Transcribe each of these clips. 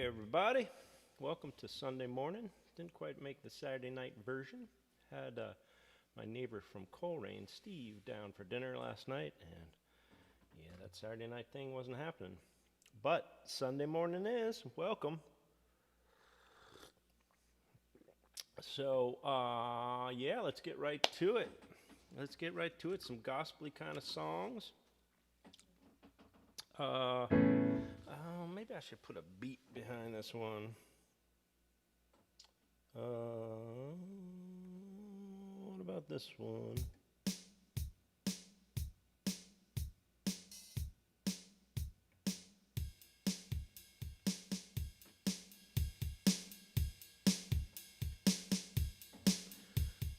everybody. Welcome to Sunday morning. Didn't quite make the Saturday night version. Had my neighbor from Coleraine, Steve, down for dinner last night, and yeah, that Saturday night thing wasn't happening. But Sunday morning is. Welcome. So, yeah, let's get right to it. Some gospel-y kind of songs. Maybe I should put a beat behind this one. What about this one?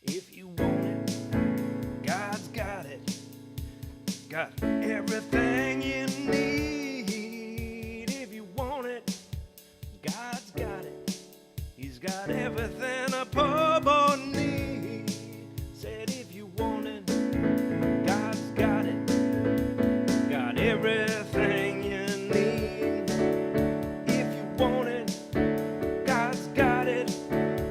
If you want it, God's got it. Got everything you need. If you want it, God's got it. He's got everything a poor boy needs. Said if you want it, God's got it. Got everything you need. If you want it, God's got it.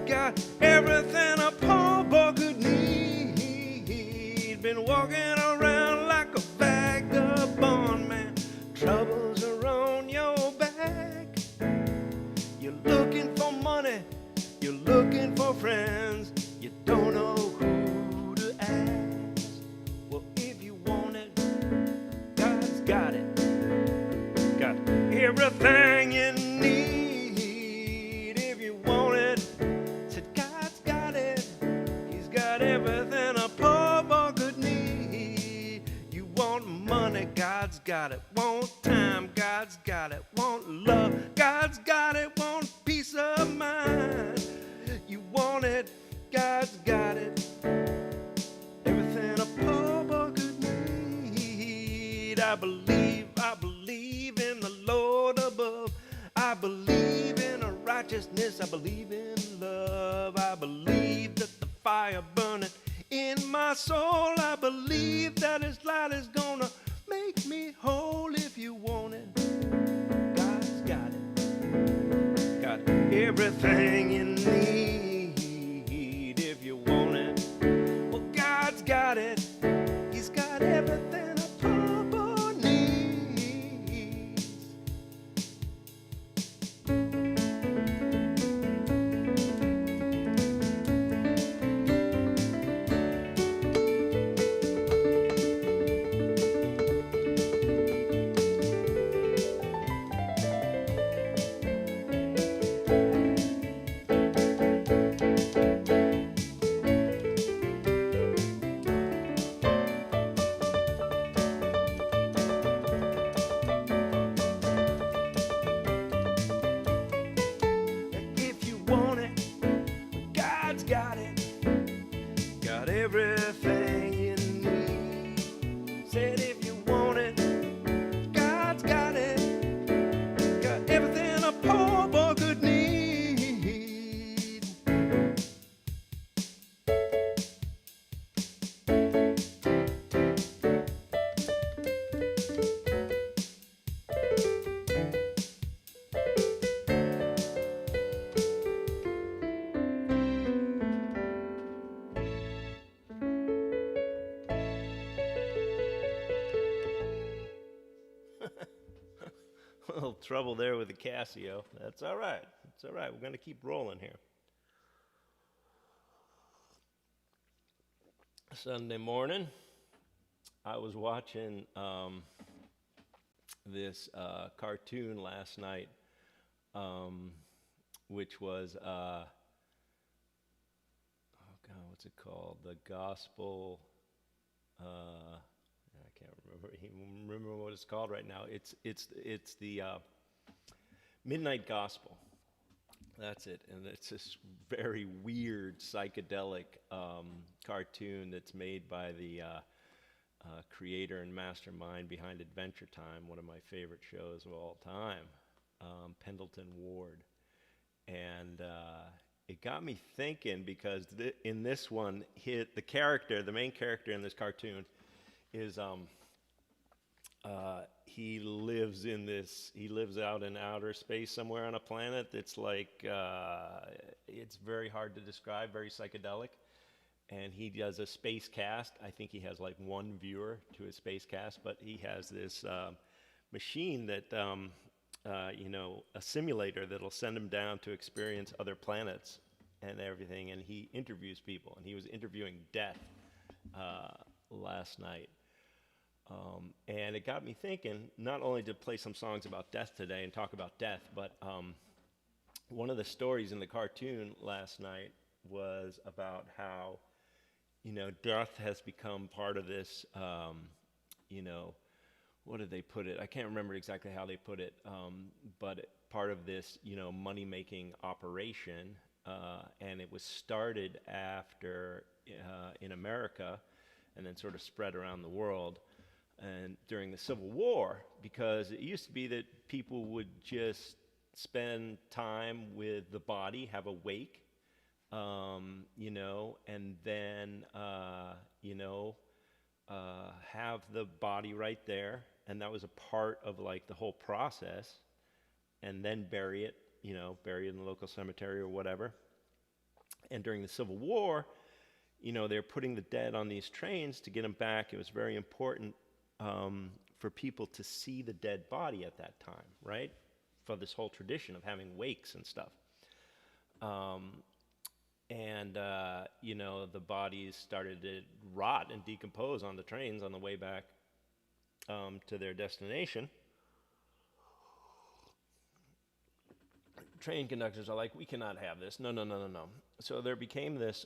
Got everything a poor boy could need. Been walking around like a vagabond man. Troubles are on your back. You're looking for money. You're looking for friends. You don't know who to ask. Well, if you want it, God's got it. Got everything you need. If you want it, said God's got it. He's got everything a poor boy could need. You want money, God's got it. Want time, God's got it. Want love, God's got it. Want peace of mind. You want it, God's got it. Everything a poor boy could need. I believe in the Lord above. I believe in a righteousness. I believe in love. I believe that the fire burning in my soul. I believe that His light is gonna make me whole. If you want it, God's got it. Got everything you need. If you want it, well, God's got it. He's got everything a poor boy needs. If you want it, God's got it. Got everything you need. Said if you want it, God's got it. Got everything a poor boy could need. A little trouble there with the Casio. That's all right. It's all right. We're going to keep rolling here. Sunday morning, I was watching this cartoon last night, which was, oh God, what's it called? The Gospel. I can't remember what it's called right now. It's the Midnight Gospel. That's it, and it's this very weird psychedelic cartoon that's made by the creator and mastermind behind Adventure Time, one of my favorite shows of all time, Pendleton Ward, and it got me thinking because in this one, the main character in this cartoon is he lives out in outer space somewhere on a planet that's like, it's very hard to describe, very psychedelic. And he does a space cast. I think he has like one viewer to his space cast, but he has this machine that, a simulator that'll send him down to experience other planets and everything. And he interviews people, and he was interviewing death last night. And it got me thinking, not only to play some songs about death today and talk about death, but one of the stories in the cartoon last night was about how, death has become part of this, what did they put it? I can't remember exactly how they put it, but part of this, money-making operation, and it was started after in America, and then sort of spread around the world, and during the Civil War, because it used to be that people would just spend time with the body, have a wake, and then, have the body right there, and that was a part of like the whole process, and then bury it, bury it in the local cemetery or whatever. And during the Civil War, they're putting the dead on these trains to get them back. It was very important for people to see the dead body at that time, right? For this whole tradition of having wakes and stuff. The bodies started to rot and decompose on the trains on the way back to their destination. Train conductors are like, we cannot have this. No, no, no, no, no. So there became this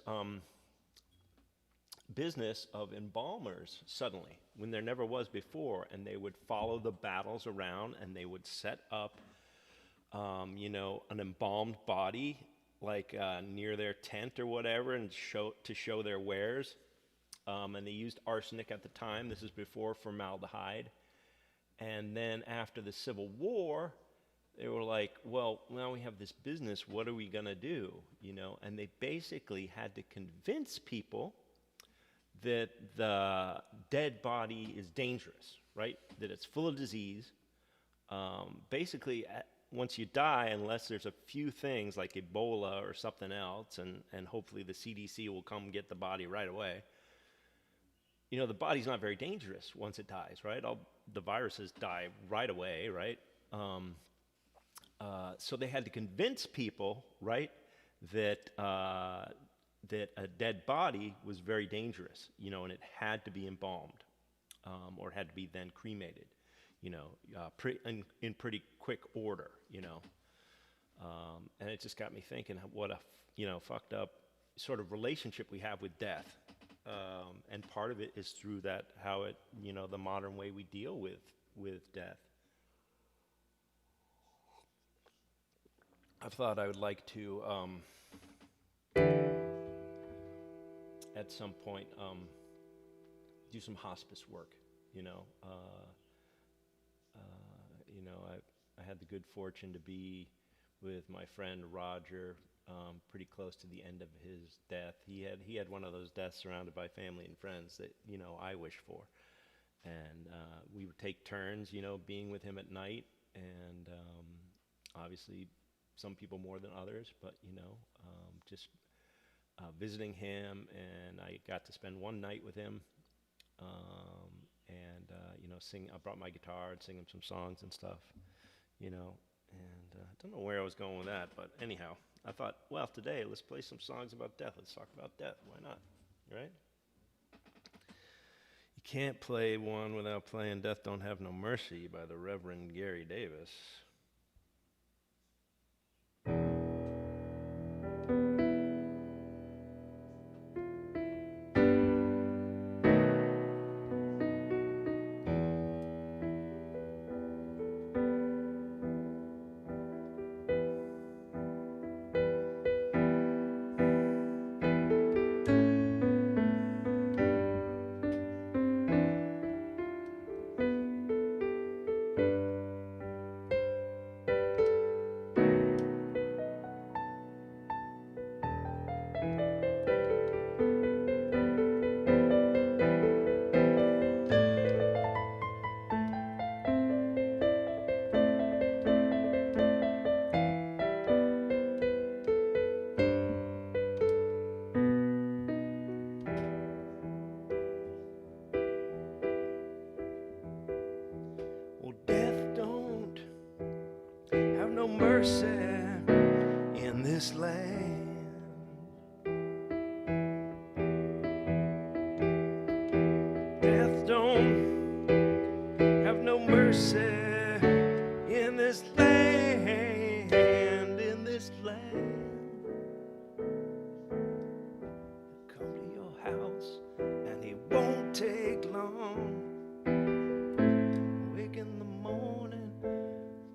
business of embalmers suddenly, when there never was before, and they would follow the battles around, and they would set up, an embalmed body, like near their tent or whatever, and show their wares. And they used arsenic at the time. This is before formaldehyde. And then after the Civil War, they were like, well, now we have this business. What are we going to do? And they basically had to convince people that the dead body is dangerous, right? That it's full of disease. Basically, once you die, unless there's a few things like Ebola or something else, and hopefully the CDC will come get the body right away, the body's not very dangerous once it dies, right? The viruses die right away, right? So they had to convince people, right, that a dead body was very dangerous, and it had to be embalmed, or it had to be then cremated, in pretty quick order, and it just got me thinking what a fucked up sort of relationship we have with death, and part of it is through that, how it, the modern way we deal with death. I thought I would like to, at some point, do some hospice work. I had the good fortune to be with my friend Roger, pretty close to the end of his death. He had one of those deaths surrounded by family and friends that I wish for, and we would take turns, being with him at night, and obviously some people more than others, but just visiting him, and I got to spend one night with him, and sing. I brought my guitar and sing him some songs and stuff, and I don't know where I was going with that, but anyhow, I thought, well, today let's play some songs about death. Let's talk about death. Why not, right? You can't play one without playing "Death Don't Have No Mercy" by the Reverend Gary Davis. no mercy in this land. Death don't have no mercy in this land, in this land. Come to your house and he won't take long. Wake in the morning,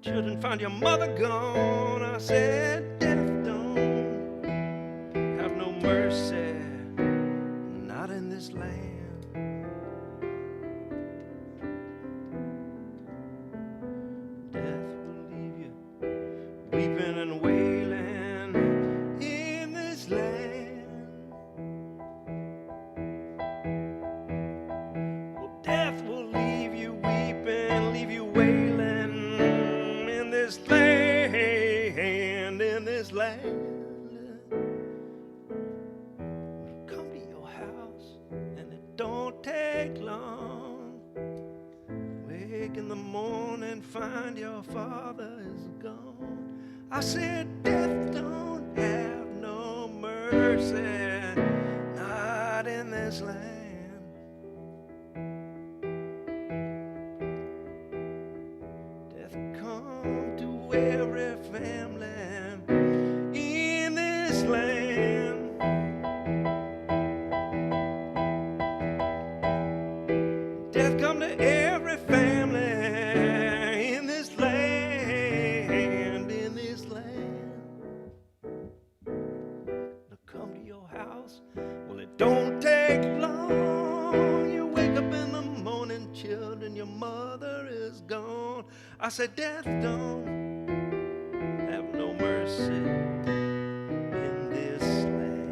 children find your mother gone. I said death don't have no mercy, not in this land. Death will leave you weeping and wailing in this land. Well, death will leave you weeping, leave you wailing in this land, in this land. Come to your house and it don't take long. Wake in the morning, find your father is gone. I said death don't have no mercy, not in this land. Death come to every family in this land. Death come to every family in this land, in this land. To come to your house, well, it don't take long. You wake up in the morning, children, your mother is gone. I said death don't have no mercy in this land.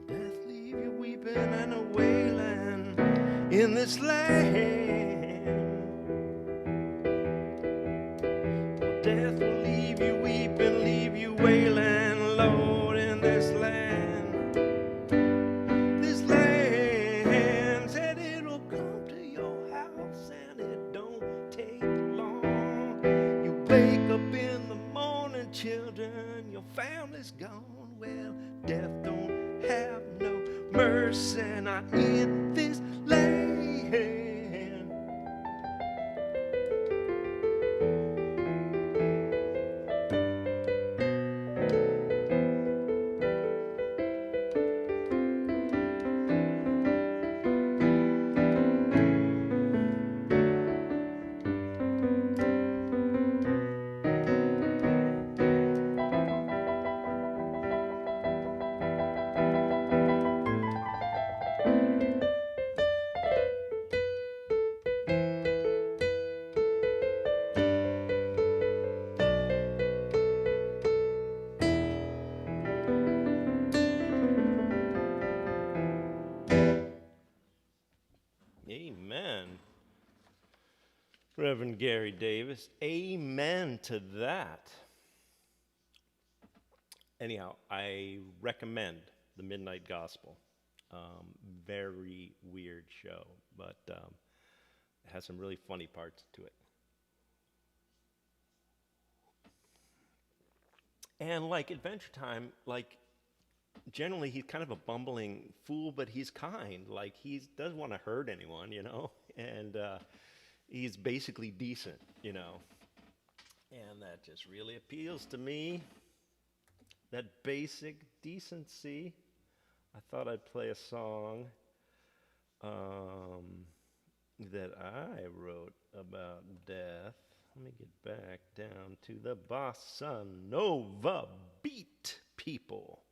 Death leave you weeping and a wailing in this land. Well, death will leave you weeping, leave you wailing, Lord, in this land. This land said it'll come to your house and it don't take long. You wake up in the morning, children, your family's gone. Well, death don't have no mercy, not in this land. Amen. Reverend Gary Davis, amen to that. Anyhow, I recommend the Midnight Gospel. Very weird show, but it has some really funny parts to it. And like Adventure Time, like generally he's kind of a bumbling fool, but he's kind. Like he doesn't want to hurt anyone, and he's basically decent, And that just really appeals to me. That basic decency. I thought I'd play a song that I wrote about death. Let me get back down to the bossa nova beat, people.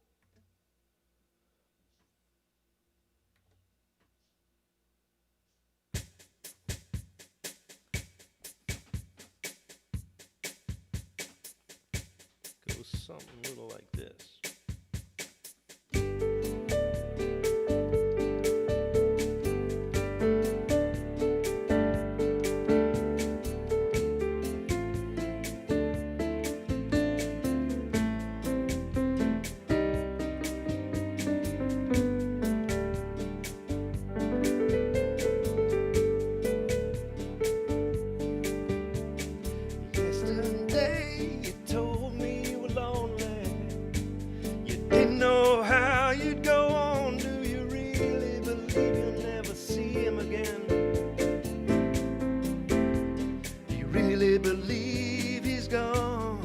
Goes something a little like this. Believe he's gone.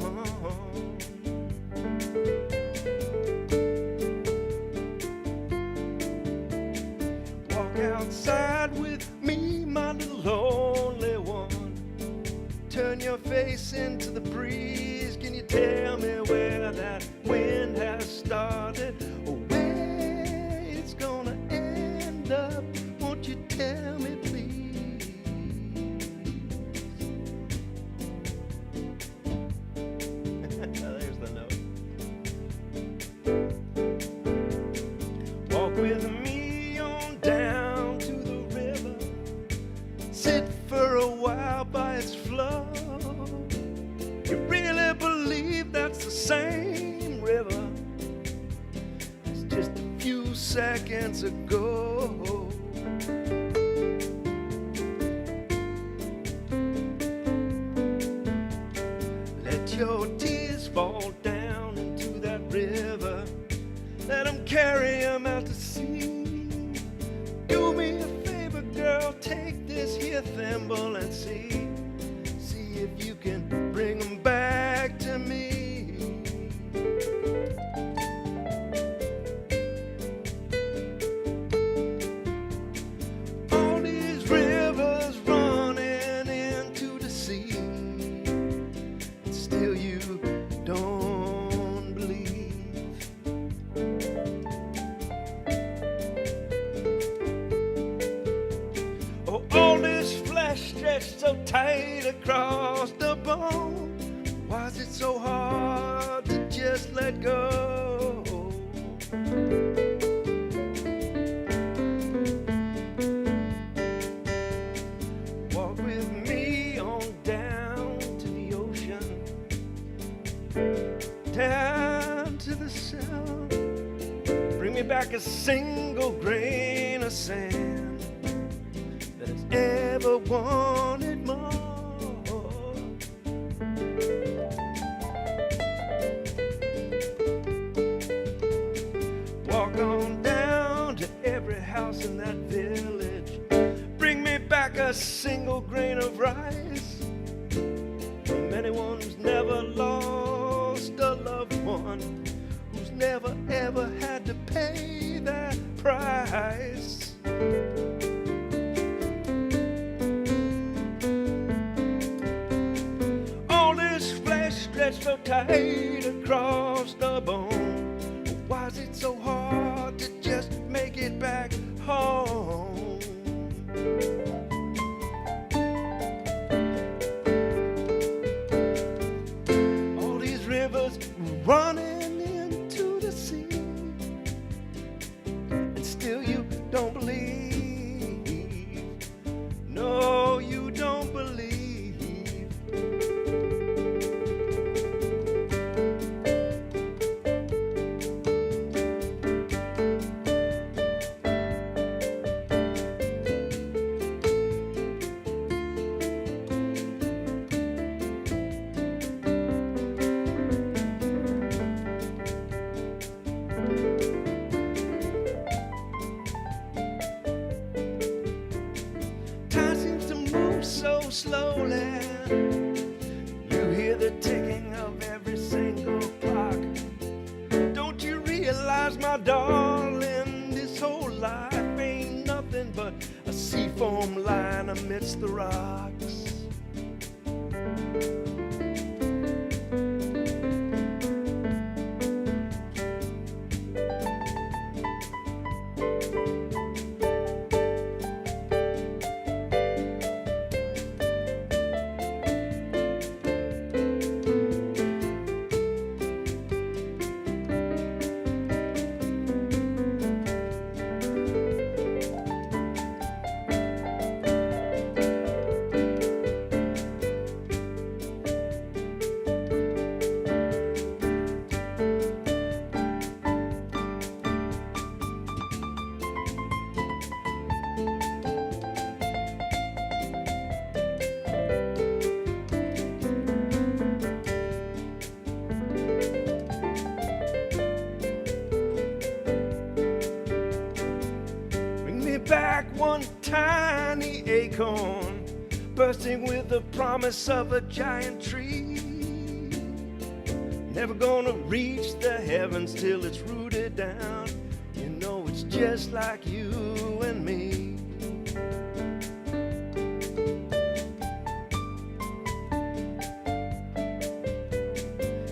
Walk outside with me, my lonely one. Turn your face into the breeze. Can you tell me where that wind has started, or where it's gonna end up? Won't you tell me, please? With me on down to the river, sit for a while by its flow. You really believe that's the same river as just a few seconds ago? Let your tears fall down into that river. Let them carry them out to sea. Do me a favor, girl, take this here thimble and see if you can bring them back to me. All these rivers running into the sea, and still you don't believe. All this flesh stretched so tight across the bone. Why is it so hard to just let go? Walk with me on down to the ocean, down to the sun. Bring me back a single grain of sand that has ever wanted more. Walk on down to every house in that village. Bring me back a single grain of rice from anyone who's never lost a loved one, who's never ever had to pay that price. Stretched so tight across the bone. Why is it so hard to just make it back home? realize, my darling, this whole life ain't nothing but a seafoam line amidst the rocks. Back one tiny acorn, bursting with the promise of a giant tree. Never gonna reach the heavens till it's rooted down. You know it's just like you and me.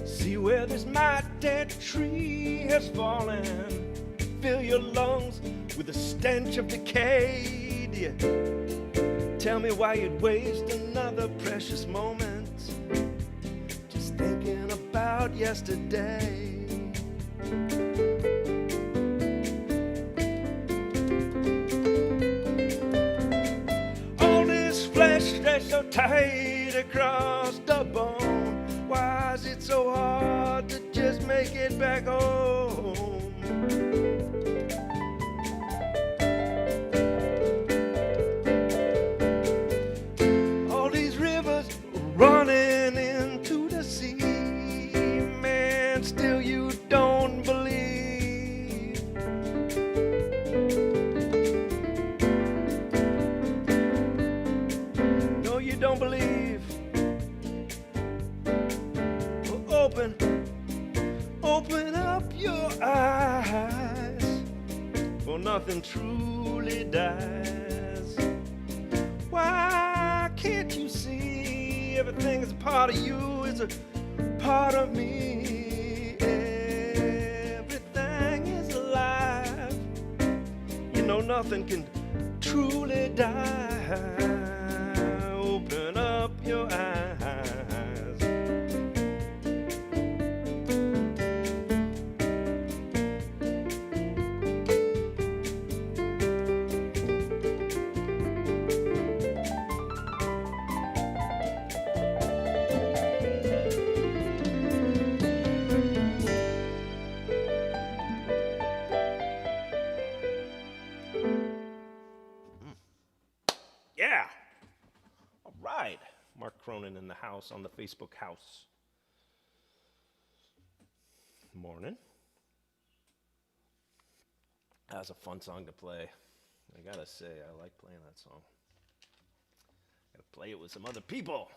See where this mighty dead tree has fallen. Fill your lungs with the stench of decay. Yeah. Tell me why you'd waste another precious moment just thinking about yesterday. All this flesh stretched so tight across the bone. Why is it so hard to just make it back home? Running into the sea, man, still you don't believe. No, you don't believe. Well, open up your eyes, for nothing truly dies. Why can't you see? Everything is a part of you, it's a part of me. Everything is alive. You know nothing can truly die. Open up your eyes. Yeah. All right. Mark Cronin in the house on the Facebook house. Morning. That was a fun song to play. I gotta say, I like playing that song. Gotta play it with some other people.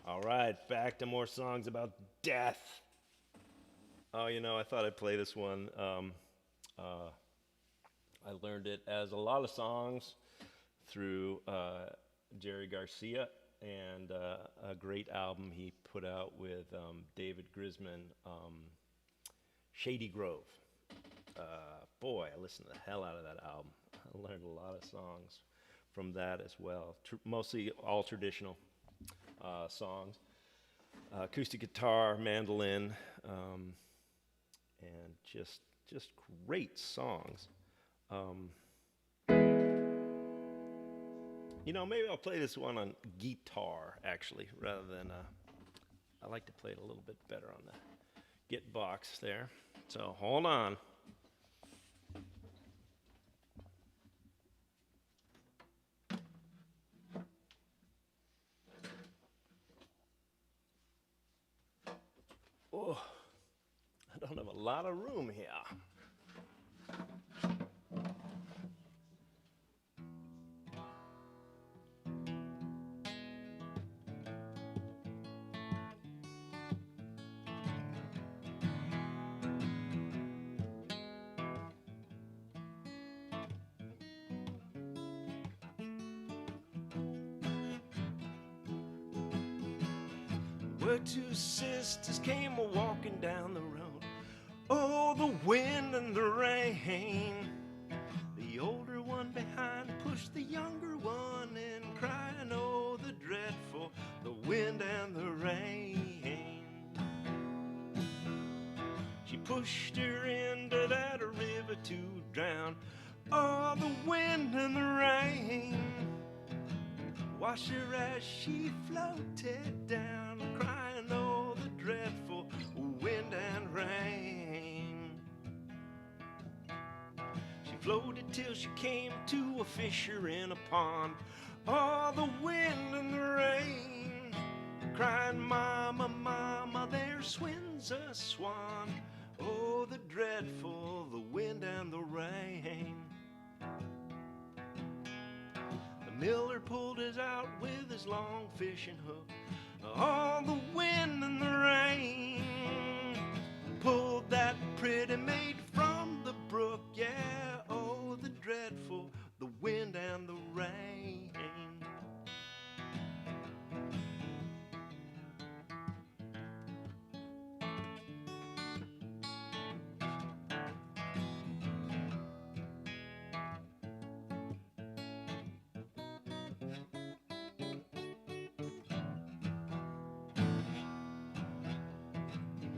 All right, back to more songs about death. Oh, you know, I thought I'd play this one. I learned it, as a lot of songs, through Jerry Garcia and a great album he put out with David Grisman, Shady Grove. Boy, I listened to the hell out of that album. I learned a lot of songs from that as well. Mostly all traditional songs. Acoustic guitar, mandolin, and just great songs. You know, maybe I'll play this one on guitar, actually, rather than, I like to play it a little bit better on the Git box there. So, hold on. Oh, I don't have a lot of room here. were two sisters came a-walking down the road. Oh, the wind and the rain. The older one behind pushed the younger one in, crying, oh, the dreadful, the wind and the rain. She pushed her into that river to drown. Oh, the wind and the rain washed her as she floated down, crying, oh, the dreadful wind and rain. She floated till she came to a fisher in a pond. Oh, the wind and the rain, crying, mama, mama, there swims a swan. Oh, the dreadful, the wind and the rain. The miller pulled us out with his long fishing hook. Oh, the wind and the rain pulled that pretty maid from the brook. Yeah, oh, the dreadful, the wind and the rain.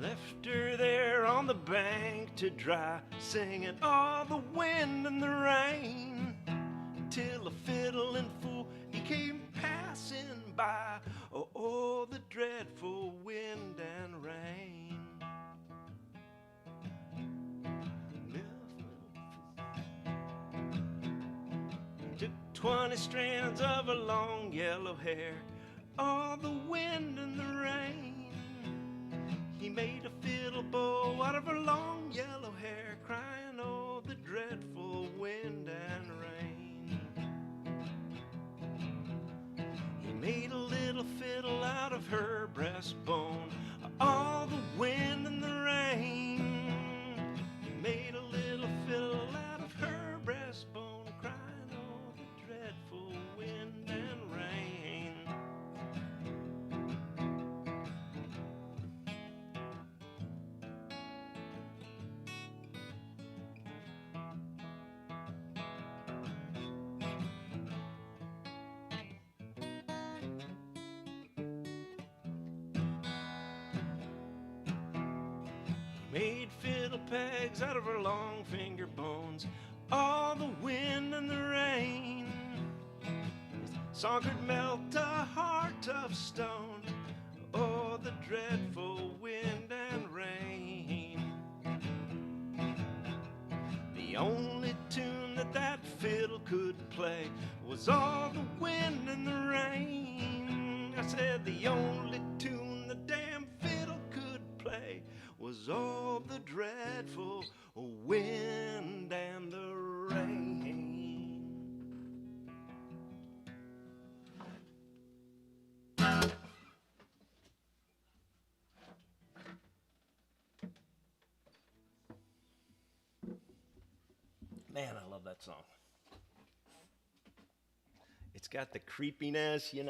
Left her there on the bank to dry, singing, oh, the wind and the rain, till a fiddling fool, he came passing by. Oh, oh, the dreadful wind and rain. Took 20 strands of her long yellow hair, oh, the wind and the rain. He made a fiddle bow out of her long yellow hair, crying, oh, the dreadful wind and rain. He made a little fiddle out of her breastbone, oh, the wind and the rain. He made a little fiddle out of her breastbone, crying, oh, the dreadful wind and rain. Made fiddle pegs out of her long finger bones, all the wind and the rain. His song could melt a heart of stone, oh, the dreadful wind and rain. The only tune that that fiddle could play was all the wind and the rain. I said the only tune the damn fiddle could play was all the dreadful wind and the rain. Man, I love that song. It's got the creepiness, it's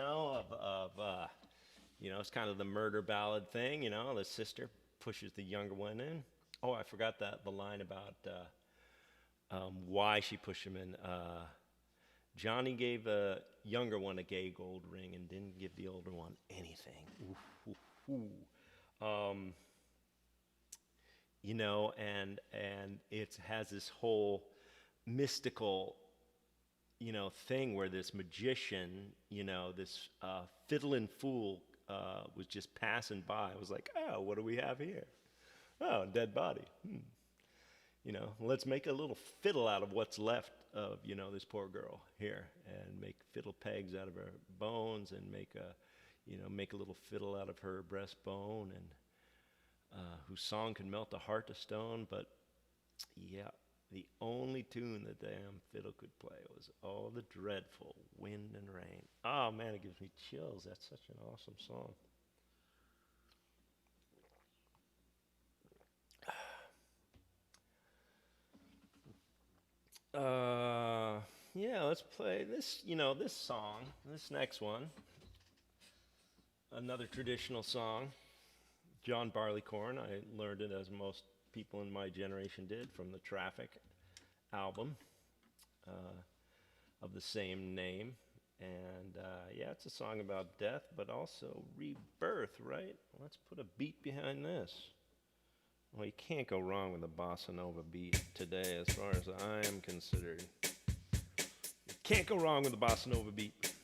kind of the murder ballad thing, the sister pushes the younger one in. Oh, I forgot the line about why she pushed him in. Johnny gave the younger one a gay gold ring and didn't give the older one anything. Ooh, ooh, ooh. And it has this whole mystical, thing where this magician, this fiddling fool was just passing by. It was like, oh, what do we have here? Oh, a dead body. Let's make a little fiddle out of what's left of, this poor girl here, and make fiddle pegs out of her bones, and make a little fiddle out of her breastbone, and whose song can melt a heart of stone. But yeah, the only tune that damn fiddle could play was all the dreadful wind and rain. Oh man, it gives me chills. That's such an awesome song. Yeah, let's play this, this song, this next one. Another traditional song, John Barleycorn. I learned it, as most people in my generation did, from the Traffic album of the same name. And yeah, it's a song about death, but also rebirth, right? Let's put a beat behind this. Well, you can't go wrong with a bossa nova beat today, as far as I am considered. You can't go wrong with a bossa nova beat.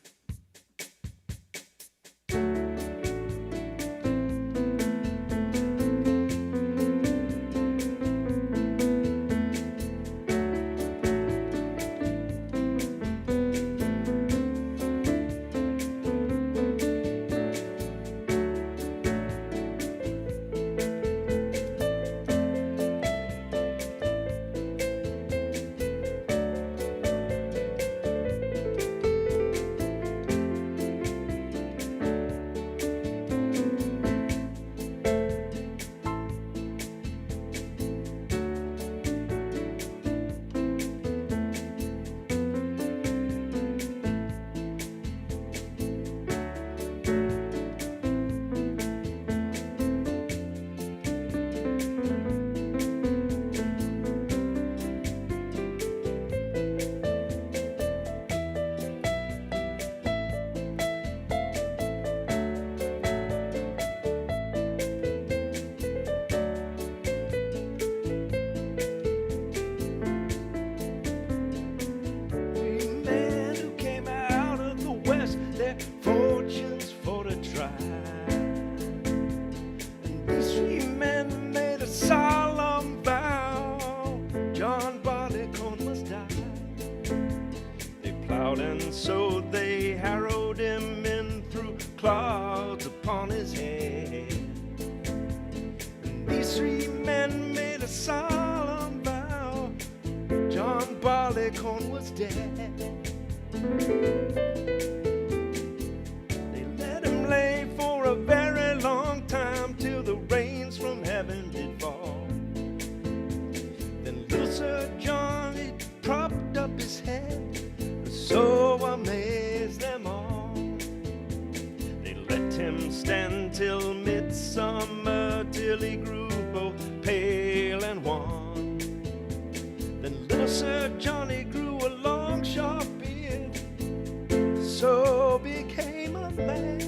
And so they harrowed him in through clouds upon his head. And these three men made a solemn vow. John Barleycorn was dead. They let him lay for a very long time, till the rains from heaven did fall. Then little Sir John, he propped up his head, so amazed them all. They let him stand till midsummer, till he grew both pale and wan. Then little Sir Johnny grew a long sharp beard, so became a man.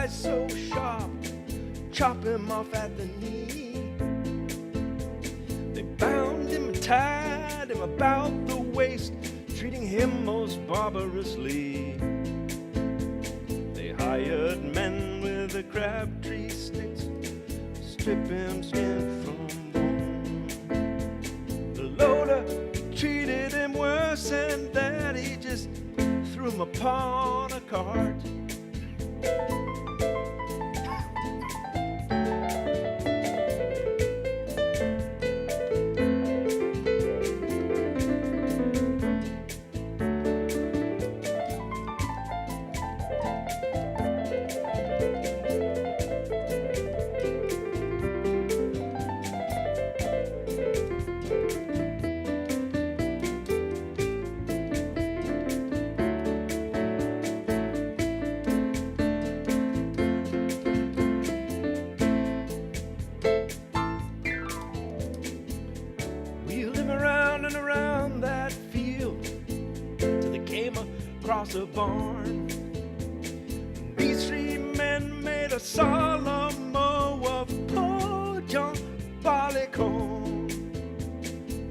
So sharp, chop him off at the knee. They bound him and tied him about the waist, treating him most barbarously. They hired men with the crabtree sticks, strip him skin from bone. The loader treated him worse than that, he just threw him upon a cart. And around that field till they came across a barn. These three men made a solemn oath of poor John Barleycorn.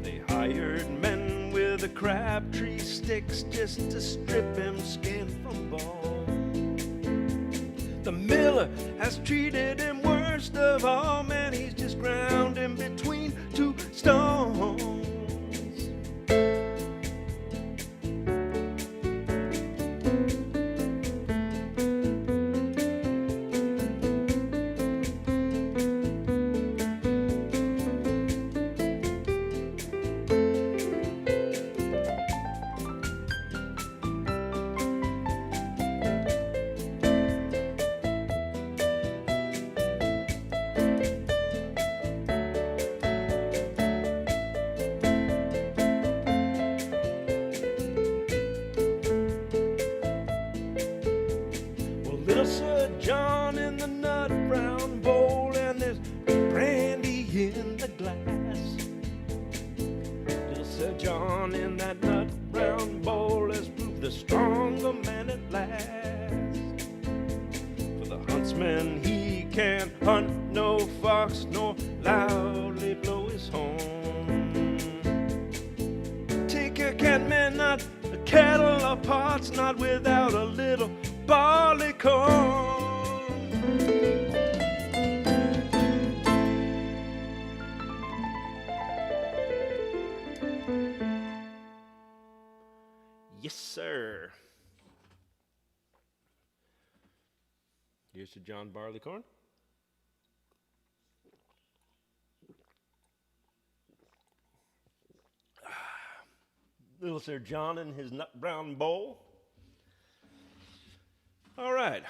They hired men with the crabtree sticks just to strip him skin from bone. The miller has treated him worst of all, man, he's just ground him between two stones. Little Sir John in the nut brown bowl, and there's brandy in the glass. Little Sir John in that nut brown bowl has proved the stronger man at last. For the huntsman, he can't hunt no fox, nor loudly blow his horn. Take a cat, man, not a kettle of pots, not without a little barley corn. Yes, sir. Here's to John Barleycorn. Little Sir John in his nut brown bowl. All right.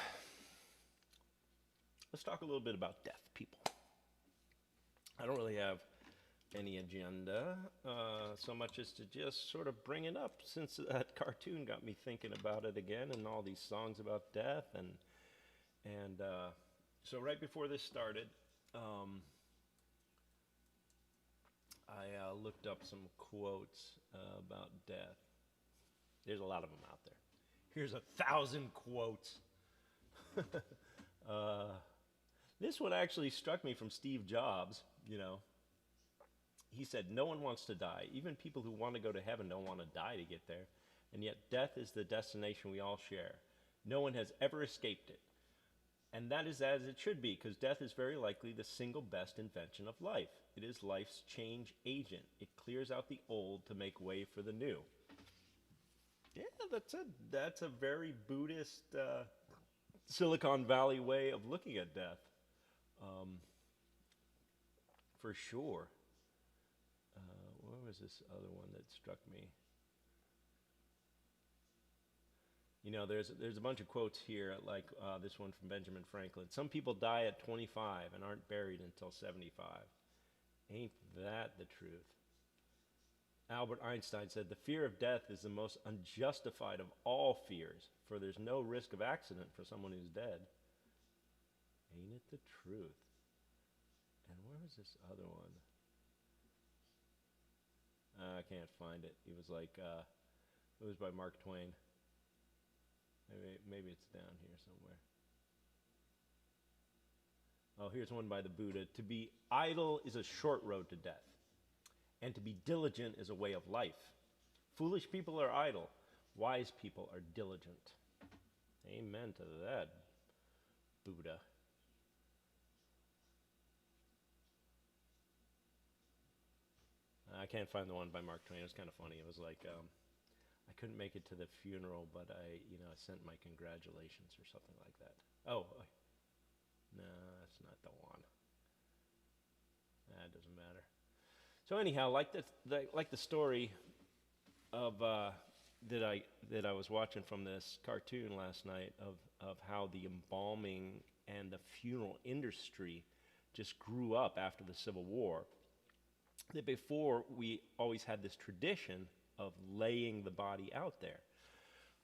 Let's talk a little bit about death, people. I don't really have any agenda, so much as to just sort of bring it up, since that cartoon got me thinking about it again, and all these songs about death, and so right before this started, I looked up some quotes about death. There's a lot of them out there. Here's 1,000 quotes. This one actually struck me from Steve Jobs, you know. He said, "No one wants to die. Even people who want to go to heaven don't want to die to get there. And yet death is the destination we all share. No one has ever escaped it. And that is as it should be, because death is very likely the single best invention of life. It is life's change agent. It clears out the old to make way for the new." Yeah, that's a very Buddhist, Silicon Valley way of looking at death, for sure. What was this other one that struck me? You know, there's a bunch of quotes here, like this one from Benjamin Franklin. "Some people die at 25 and aren't buried until 75. Ain't that the truth? Albert Einstein said, "The fear of death is the most unjustified of all fears, for there's no risk of accident for someone who's dead." Ain't it the truth? And where was this other one? I can't find it. It was like, it was by Mark Twain. Maybe it's down here somewhere. Oh, here's one by the Buddha. "To be idle is a short road to death, and to be diligent is a way of life. Foolish people are idle. Wise people are diligent." Amen to that, Buddha. I can't find the one by Mark Twain. It was kind of funny. It was like, I couldn't make it to the funeral, but I sent my congratulations or something like that. Oh, no, that's not the one. That doesn't matter. So anyhow, like the story of that I was watching from this cartoon last night of how the embalming and the funeral industry just grew up after the Civil War. That before, we always had this tradition of laying the body out there,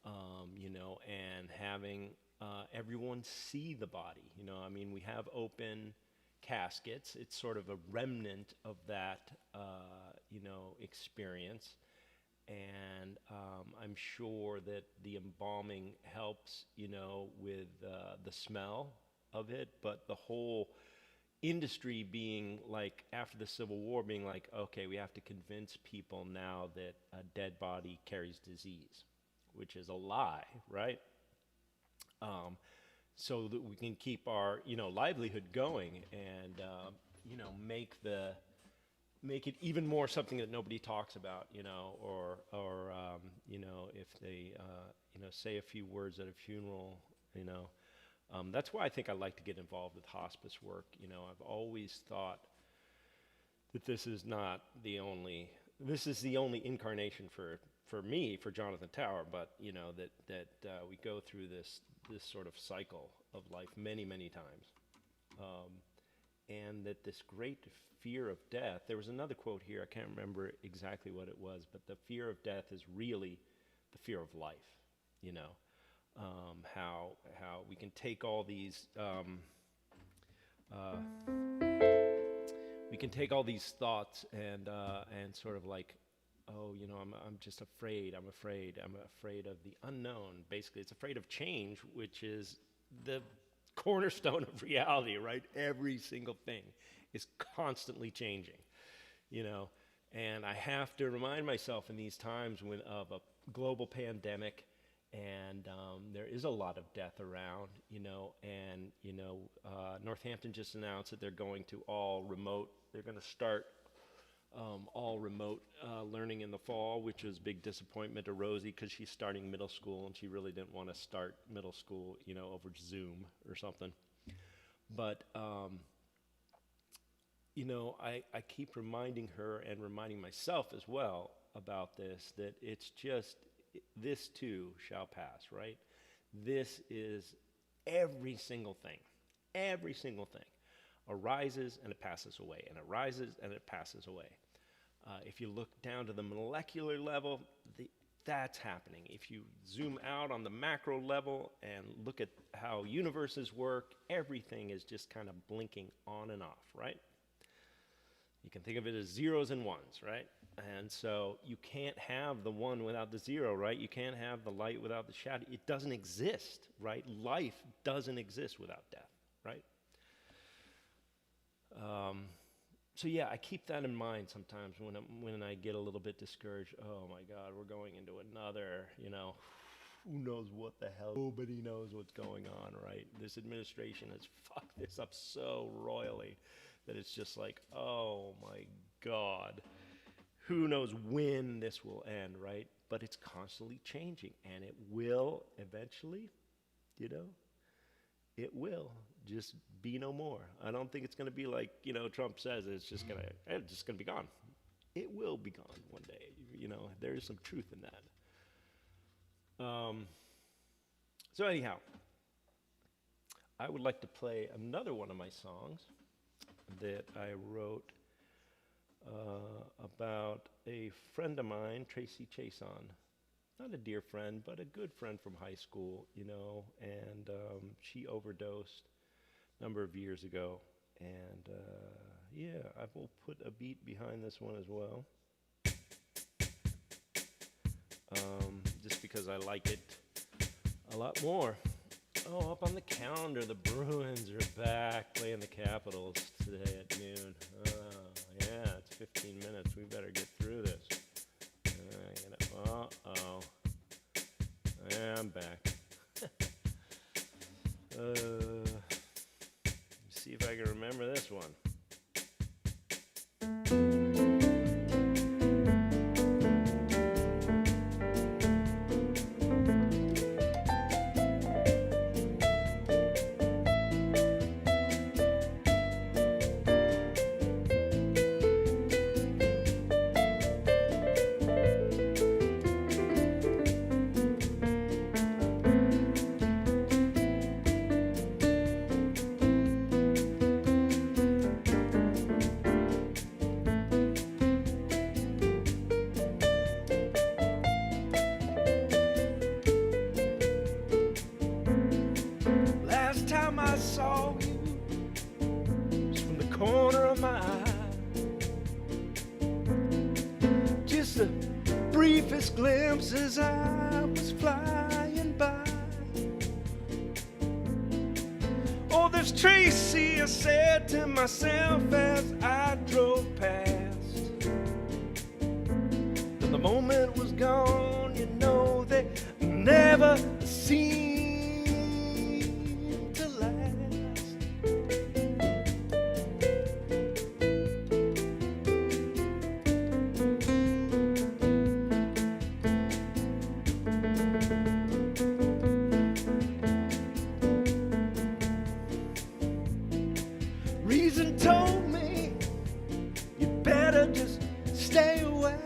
and having everyone see the body. I mean, we have open caskets. It's sort of a remnant of that, experience. And I'm sure that the embalming helps, with the smell of it, but the whole industry being like, after the Civil War, being like, okay, we have to convince people now that a dead body carries disease, which is a lie, right? So that we can keep our, livelihood going, and, make it even more something that nobody talks about, or if they, say a few words at a funeral, that's why I think I like to get involved with hospice work. I've always thought that this is the only incarnation for me, for Jonathan Tower, but that we go through this sort of cycle of life many, many times. And that this great fear of death, there was another quote here, I can't remember exactly what it was, but the fear of death is really the fear of life, How we can take all these thoughts and sort of like, oh, I'm just afraid. I'm afraid of the unknown. Basically, it's afraid of change, which is the cornerstone of reality, right? Every single thing is constantly changing, and I have to remind myself in these times of a global pandemic, and there is a lot of death around, and Northampton just announced that they're going to all remote. They're going to start all remote learning in the fall, which is a big disappointment to Rosie because she's starting middle school and she really didn't want to start middle school, over Zoom or something. But I keep reminding her and reminding myself as well about this, that it's just, this too shall pass, right? This is every single thing arises and it passes away, and arises and it passes away. If you look down to the molecular level, that's happening. If you zoom out on the macro level and look at how universes work, everything is just kind of blinking on and off, right? You can think of it as zeros and ones, right? And so you can't have the one without the zero, right? You can't have the light without the shadow. It doesn't exist, right? Life doesn't exist without death, right? So yeah, I keep that in mind sometimes when I get a little bit discouraged. Oh my God, we're going into another, who knows what the hell? Nobody knows what's going on, right? This administration has fucked this up so royally that it's just like, oh my God, who knows when this will end, right? But it's constantly changing, and it will eventually, it will just be no more. I don't think it's going to be like, Trump says, it's just going to be gone. It will be gone one day. There is some truth in that. So anyhow, I would like to play another one of my songs that I wrote about a friend of mine, Tracy Chason. Not a dear friend, but a good friend from high school, and she overdosed a number of years ago. And yeah, I will put a beat behind this one as well, just because I like it a lot more. Oh, up on the calendar, the Bruins are back playing the Capitals today at noon. Yeah, it's 15 minutes. We better get through this. Uh-oh. Yeah, I'm back. Let's see if I can remember this one. Time I saw you was from the corner of my eye. Just the briefest glimpse as I was flying by. Oh, there's Tracy, I said to myself as I drove past. And the moment was gone, they never seemed reason told me you better just stay away.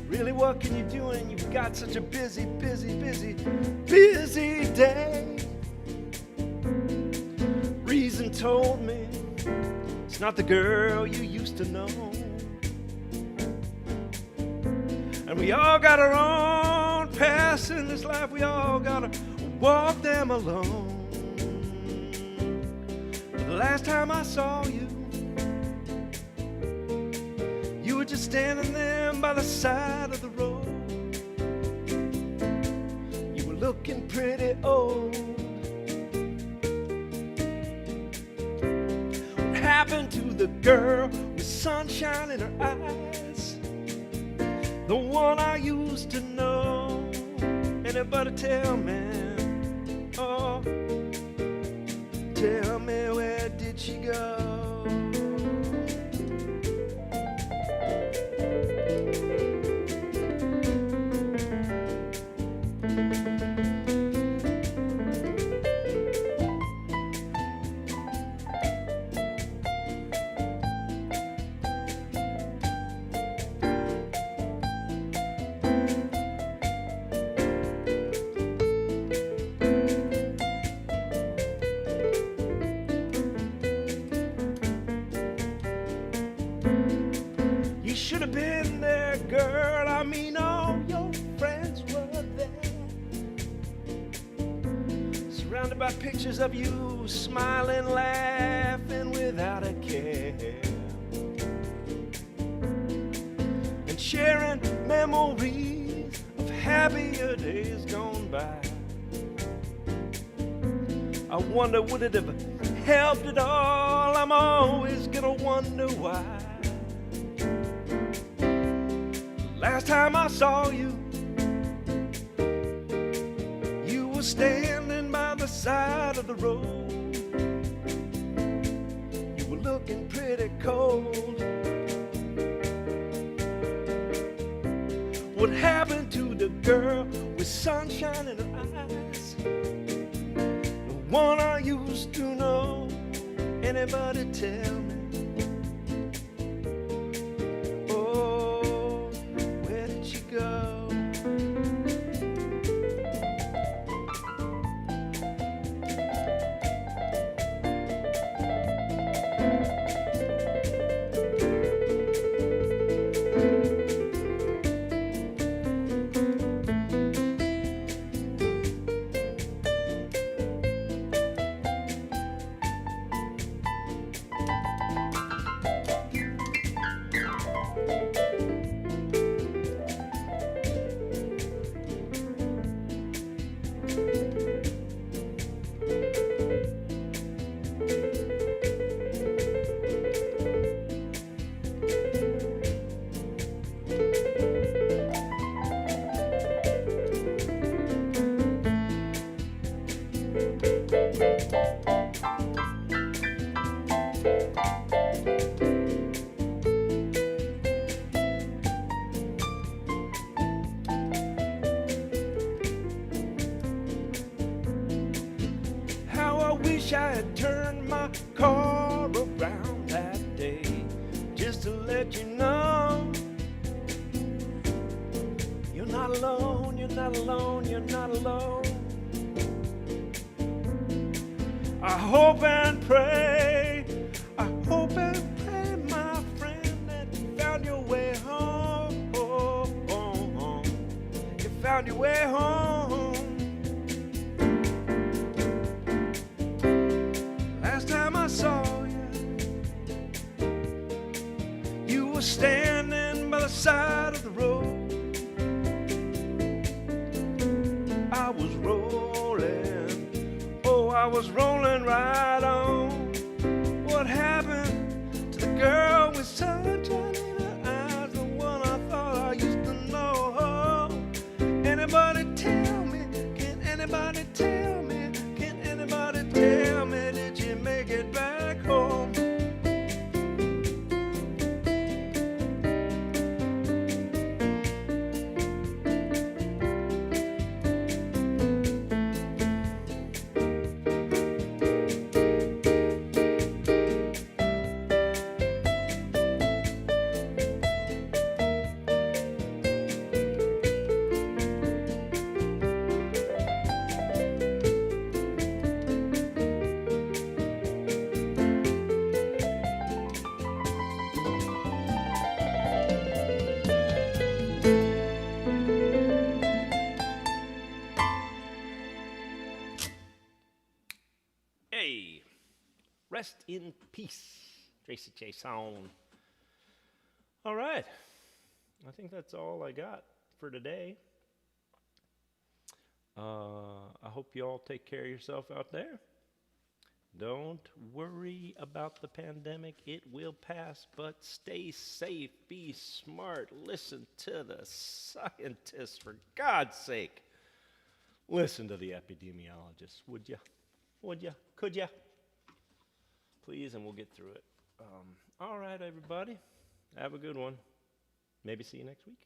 Really, what can you do when you've got such a busy day? Reason told me it's not the girl you used to know. And we all got our own alas, in this life we all gotta walk them alone. But the last time I saw you, you were just standing there by the side of the road. You were looking pretty old. What happened to the girl with sunshine in her eyes? The one I used to know. Anybody tell me? Oh, tell me, where did she go? Should have been there, girl. I mean, all your friends were there, surrounded by pictures of you, smiling, laughing without a care, and sharing memories of happier days gone by. I wonder, would it have helped at all? I'm always gonna wonder why. Last time I saw you, you were standing by the side of the road. You were looking pretty cold. What happened to the girl with sunshine in her eyes? The one I used to know. Anybody tell me? Wish I had turned my car around that day, just to let you know you're not alone, you're not alone, you're not alone. I hope and pray, my friend, that you found your way home. You found your way home. Last time I saw you, you were standing by the side of the road. I was rolling, oh, I was rolling right on. What happened to the girl with sunshine in her eyes, the one I thought I used to know? Anybody tell me? Can anybody tell me? Can anybody tell me? Did you make it back home? Rest in peace, Tracy Chason. All right. I think that's all I got for today. I hope you all take care of yourself out there. Don't worry about the pandemic. It will pass, but stay safe, be smart, listen to the scientists, for God's sake. Listen to the epidemiologists, would you? Would you? Could you? Please, and we'll get through it. All right, everybody. Have a good one. Maybe see you next week.